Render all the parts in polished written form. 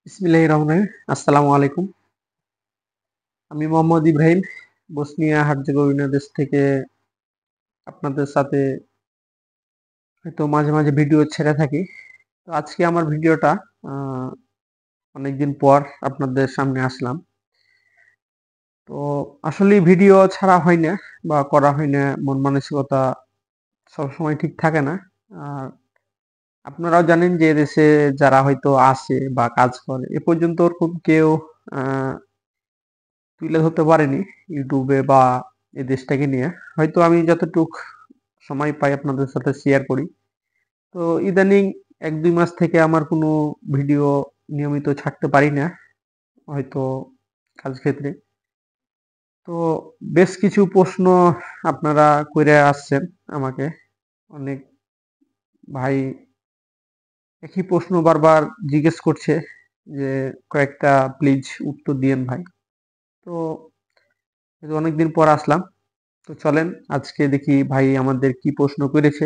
বিসমিল্লাহির রহমানির রহিম। আসসালামু আলাইকুম। আমি মোহাম্মদ ইব্রাহিম বসনিয়া হার্জেগোভিনা দেশ থেকে আপনাদের সাথে হয়তো মাঝে, মাঝে ভিডিও ছেড়ে থাকি। তো আজকে আমার ভিডিওটা আ অনেকদিন পর আপনাদের সামনে আসলাম। তো আসলেই ভিডিও ছাড়া হয় না বা করা হয় না, মন মানসিকতা সবসময় ঠিক থাকে না। আর আপনারাও জানেন যে এদেশে যারা হয়তো আসে বা কাজ করে এ পর্যন্ত ওরকম কেউ আ তুলে ধরতে পারিনি ইউটিউবে বা এই দেশটাকে নিয়ে। হয়তো আমি যতটুক সময় পাই আপনাদের সাথে শেয়ার করি। তো ইদানিং ১-২ মাস থেকে আমার কোনো ভিডিও নিয়মিত ছাড়তে পারি না, হয়তো কাজক্ষেত্রে। তো বেশ কিছু প্রশ্ন আপনারা কইরা আসছেন আমাকে। অনেক ভাই একই প্রশ্ন বারবার জিজ্ঞেস করছে যে, কয়েকটা প্লিজ উত্তর দিয়েন ভাই। তো এই যে অনেকদিন পর আসলাম। তো চলেন আজকে দেখি ভাই আমাদের কি প্রশ্ন করেছে।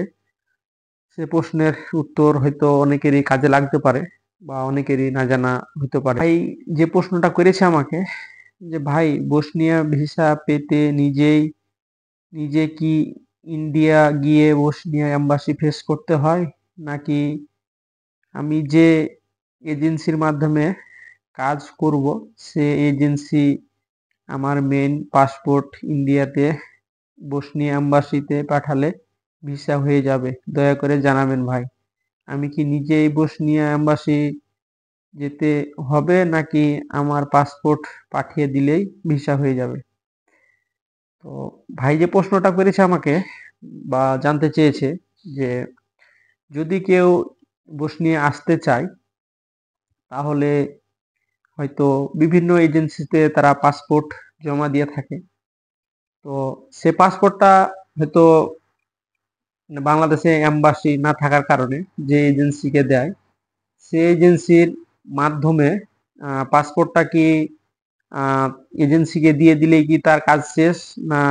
সে প্রশ্নের উত্তর হয়তো অনেকেরই কাজে লাগতে পারে বা অনেকেরই না জানা হতে পারে। ভাই যে প্রশ্নটা করেছে আমাকে যে, ভাই বসনিয়া ভিসা পেতে নিজে কি ইন্ডিয়া গিয়ে বসনিয়া এম্বাসি ফেস করতে হয়? নাকি আমি যে এজেন্সির মাধ্যমে কাজ করব সে এজেন্সি আমার মেইন পাসপোর্ট ইন্ডিয়াতে বসনিয়া এম্বাসিতে পাঠালে ভিসা হয়ে যাবে? দয়া করে জানাবেন ভাই। আমি কি নিজেই বসনিয়া এম্বাসি যেতে হবে নাকি আমার পাসপোর্ট পাঠিয়ে দিলেই ভিসা হয়ে যাবে? তো ভাই যে প্রশ্নটা করেছে আমাকে বা জানতে চেয়েছে যে, যদি কেউ বসনিয়া আসতে চায় তাহলে হয়তো বিভিন্ন এজেন্সিতে তারা পাসপোর্ট জমা দিয়ে থাকে। তো সে পাসপোর্টটা হয়তো বাংলাদেশে এম্বাসি না থাকার কারণে যে এজেন্সিকে দেয় সে এজেন্সির মাধ্যমে পাসপোর্টটা কি এজেন্সিকে দিয়ে দিলেই কি তার কাজ শেষ, না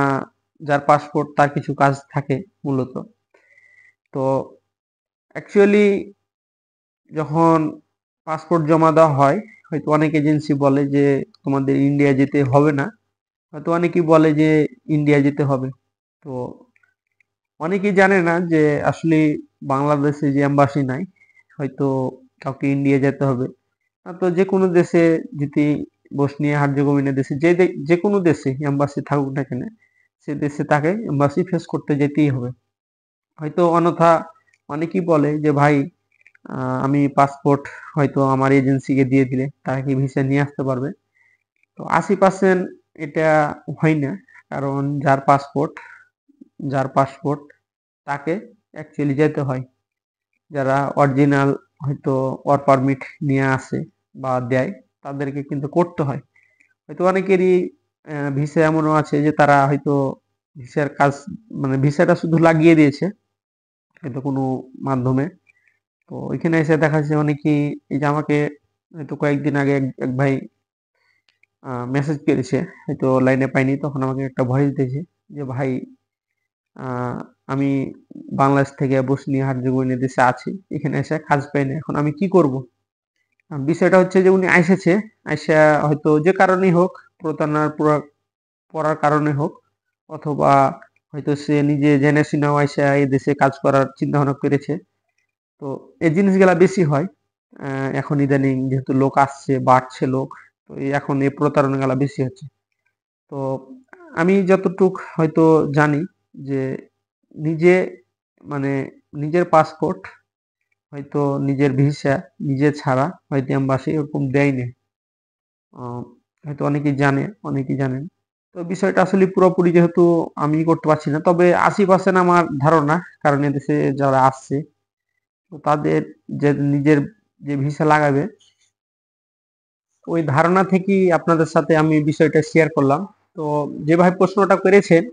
যার পাসপোর্ট তার কিছু কাজ থাকে মূলত? তো অ্যাকচুয়ালি যখন পাসপোর্ট জমা দেওয়া হয় হয়তো অনেক এজেন্সি বলে যে তোমাদের ইন্ডিয়া যেতে হবে না, হয়তো অনেকেই বলে যে ইন্ডিয়া যেতে হবে। তো অনেকেই জানে না যে আসলে বাংলাদেশে যে এম্বাসি নাই, হয়তো কাউকে ইন্ডিয়া যেতে হবে। তো যেকোনো দেশে যদি বসনিয়া হার্জেগোভিনা দেশে যেকোনো দেশে এম্বাসি থাকুক না কেন, সে দেশে তাকে এম্বাসি ফেস করতে যেতেই হবে। হয়তো অন্যথা অনেকেই বলে যে ভাই আমি পাসপোর্ট হয়তো আমার এজেন্সিকে দিয়ে দিলে তারা কি ভিসা নিয়ে আসতে পারবে? তো 80% এটা হয় না। কারণ যার পাসপোর্ট তাকে অ্যাকচুয়ালি যেতে হয়। যারা অরিজিনাল হয়তো ওয়ার্ক পারমিট নিয়ে আসে বা দেয় তাদেরকে কিন্তু করতে হয়। হয়তো অনেকেরই ভিসা এমনও আছে যে তারা হয়তো ভিসার কাজ মানে ভিসাটা শুধু লাগিয়ে দিয়েছে হয়তো কোনো মাধ্যমে। তো এখানে এসে দেখা যাচ্ছে অনেকেই এই যে আমাকে হয়তো কয়েকদিন আগে এক ভাই মেসেজ করেছে, হয়তো লাইনে পাইনি তখন আমাকে একটা ভয়েস দিয়েছে যে, "ভাই আ আমি বাংলাদেশ থেকে বসনিয়া হার্জেগোভিনা দেশে আছি। এখানে এসে কাজ পাই না। এখন আমি কি করব?" বিষয়টা হচ্ছে যে উনি আইসা হয়তো যে কারণেই হোক, প্রতারণার পড়ার কারণে হোক অথবা হয়তো সে নিজে জেনে শুনেও আইসা এই দেশে কাজ করার চিন্তাভাবনা করেছে। তো এই জিনিসগুলা বেশি হয়। আ এখন ইদানিং যেহেতু লোক আসছে, বাড়ছে লোক। তো এখন এই প্রতারণাগুলা বেশি হচ্ছে। তো আমি যতটুক হয়তো জানি যে নিজে মানে নিজের পাসপোর্ট হয়তো নিজের ভিসা নিজে ছাড়া হয়তো এম্বাসি ওরকম দেয় না। আ হয়তো অনেকেই জানে, অনেকেই জানেন। তো বিষয়টা আসলে পুরোপুরি যেহেতু আমি করতে পারছি না। তবে ৮০% আমার ধারণা, কারণ এদেশে যারা আসছে তো তাদের যে নিজের যে ভিসা লাগাবে ওই ধারণা থেকেই আপনাদের সাথে আমি বিষয়টা শেয়ার করলাম। তো যে ভাই প্রশ্নটা করেছেন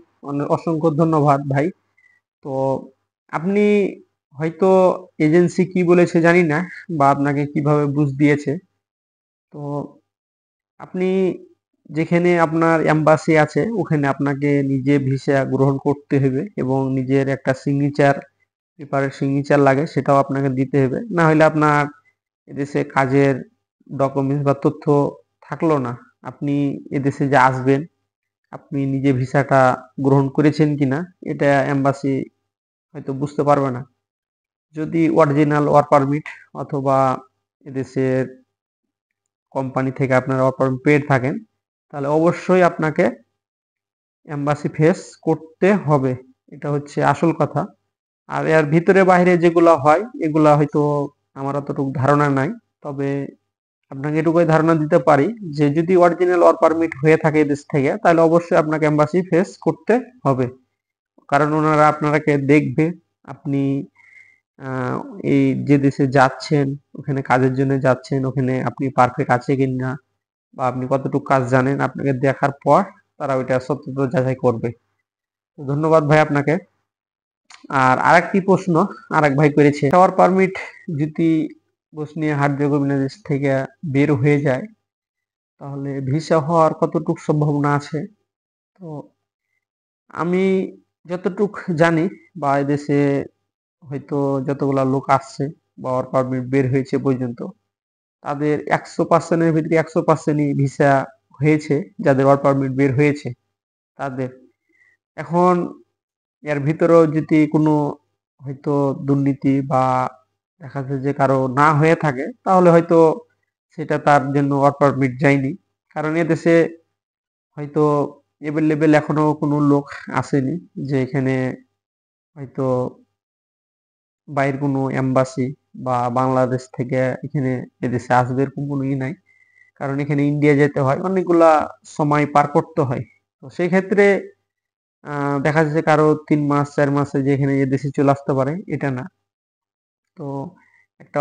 অসংখ্য ধন্যবাদ ভাই। তো আপনি হয়তো এজেন্সি কি বলেছে জানি না বা আপনাকে কিভাবে বুঝ দিয়েছে। তো আপনি যেখানে আপনার এম্বাসি আছে ওখানে আপনাকে নিজে ভিসা গ্রহণ করতে হবে এবং নিজের একটা পেপারে সিগনেচার লাগে সেটাও আপনাকে দিতে হবে। না হলে আপনার এদেশে কাজের ডকুমেন্টস বা তথ্য থাকলো না, আপনি এদেশে যে আসবেন, আপনি নিজে ভিসাটা গ্রহণ করেছেন কিনা এটা এম্বাসি হয়তো বুঝতে পারবে না। যদি অরিজিনাল ওয়ার্ক পারমিট অথবা এদেশের কোম্পানি থেকে আপনারা ওয়ার্ক পারমিট পেয়ে থাকেন, তাহলে অবশ্যই আপনাকে এম্বাসি ফেস করতে হবে। এটা হচ্ছে আসল কথা। আর এর ভিতরে বাইরে যেগুলো হয় এগুলা হয়তো আমার অতটুকু ধারণা নাই। তবে আপনাকে এটুকুই ধারণা দিতে পারি যে যদি অরিজিনাল ওয়ার্ক পারমিট হয়ে থাকে এদেশ থেকে, তাহলে অবশ্যই আপনাকে এম্বাসি ফেস করতে হবে। কারণ ওনারা আপনাকে দেখবে আপনি আহ, এই যে দেশে যাচ্ছেন, ওখানে কাজের জন্য যাচ্ছেন, ওখানে আপনি পারফেক্ট আছে কিনা বা আপনি কতটুকু কাজ জানেন, আপনাকে দেখার পর তারা ওইটা সত্যতা যাচাই করবে। তো ধন্যবাদ ভাই আপনাকে। আর আরেকটি প্রশ্ন আরেক ভাই করেছে, টাওয়ার পারমিট যদি বসনিয়া হার্জেগোভিনা দেশ থেকে বের হয়ে যায়, তাহলে ভিসা হওয়ার কতটুকু সম্ভাবনা আছে? তো আমি যতটুক জানি বা এদেশে হয়তো যতগুলা লোক আসছে বা ওয়ার্ক পারমিট বের হয়েছে পর্যন্ত, তাদের 100%-এর ভিতরে 100%ই ভিসা হয়েছে, যাদের ওয়ার্ক পারমিট বের হয়েছে তাদের। এখন এর ভিতরেও যদি কোনো হয়তো দুর্নীতি বা দেখা যাচ্ছে যে কারো না হয়ে থাকে, তাহলে হয়তো সেটা তার জন্য ওয়ার্ক পারমিট যায়নি। কারণ এদেশে হয়তো এভেলেবেল এখনো কোনো লোক আসেনি যে এখানে হয়তো বাইরের কোনো এম্বাসি বা বাংলাদেশ থেকে এখানে এদেশে আসবে এরকম কোনো নাই। কারণ এখানে ইন্ডিয়া যেতে হয়, অনেকগুলা সময় পার করতে হয়। তো সেই ক্ষেত্রে দেখা যাচ্ছে কারো 3 মাস 4 মাসে যে এখানে এদেশে চলে আসতে পারে এটা না। তো একটা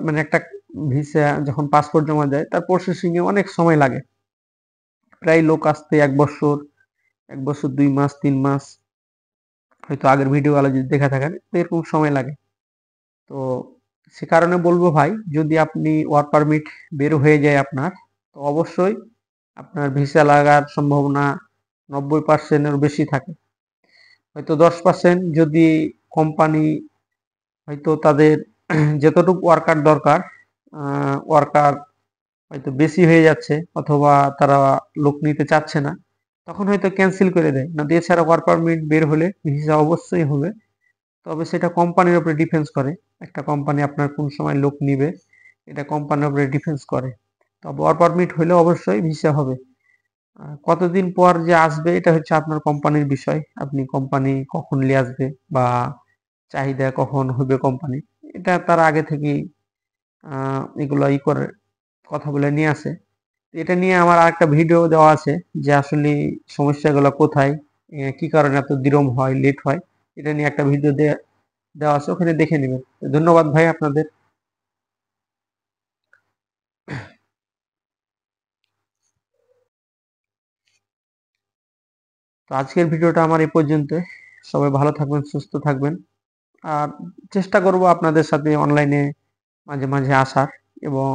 মানে একটা ভিসা যখন পাসপোর্ট জমা দেয় তার প্রসেসিং এ অনেক সময় লাগে। প্রায় লোক আসতে 1 বছর, 1 বছর 2 মাস 3 মাস, হয়তো আগের ভিডিও গুলো যদি দেখে থাকেন তো এরকম সময় লাগে। তো সে কারণে বলবো ভাই, যদি আপনি ওয়ার্ক পারমিট বের হয়ে যায় আপনার, তো অবশ্যই আপনার ভিসা লাগার সম্ভাবনা 90%-এর বেশি থাকে। হয়তো 10% যদি কোম্পানি হয়তো তাদের যতটুকু ওয়ার্কার দরকার, ওয়ার্কার হয়তো বেশি হয়ে যাচ্ছে অথবা তারা লোক নিতে চাচ্ছে না, তখন হয়তো ক্যান্সেল করে দেয়। না, এছাড়া ওয়ার্ক পারমিট বের হলে ভিসা অবশ্যই হবে। তবে সেটা কোম্পানির উপরে ডিফেন্স করে। একটা কোম্পানি আপনার কোন সময় লোক নিবে এটা কোম্পানির উপরে ডিফেন্স করে। তবে ওয়ার্ক পারমিট হলে অবশ্যই ভিসা হবে। কতদিন পর যে আসবে এটা হচ্ছে আপনার কোম্পানির বিষয়। আপনি কোম্পানি কখন নিয়ে আসবে বা চাহিদা কখন হবে কোম্পানি, এটা তার আগে থেকেই এগুলো করে কথা বলে নিয়ে আসে। এটা নিয়ে আমার আরেকটা ভিডিও দেওয়া আছে যে আসলে সমস্যাগুলো কোথায়, কি কারণে এত বিলম্ব হয়, লেট হয়। এটা নিয়ে একটা ভিডিও দেওয়া আছে, ওখানে দেখে নেবেন। ধন্যবাদ ভাই আপনাদের। তো আজকের ভিডিওটা আমার এই পর্যন্ত। সবাই ভালো থাকবেন, সুস্থ থাকবেন। আর চেষ্টা করব আপনাদের সাথে অনলাইনে মাঝে মাঝে আসার। এবং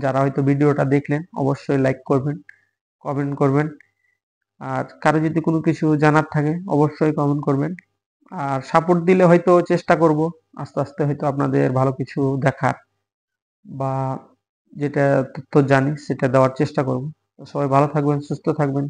যারা হয়তো ভিডিওটা দেখলেন অবশ্যই লাইক করবেন, কমেন্ট করবেন। আর কারো যদি কোনো কিছু জানার থাকে অবশ্যই কমেন্ট করবেন। আর সাপোর্ট দিলে হয়তো চেষ্টা করব আস্তে আস্তে হয়তো আপনাদের ভালো কিছু দেখার বা যেটা তথ্য জানি সেটা দেওয়ার চেষ্টা করব। তো সবাই ভালো থাকবেন, সুস্থ থাকবেন।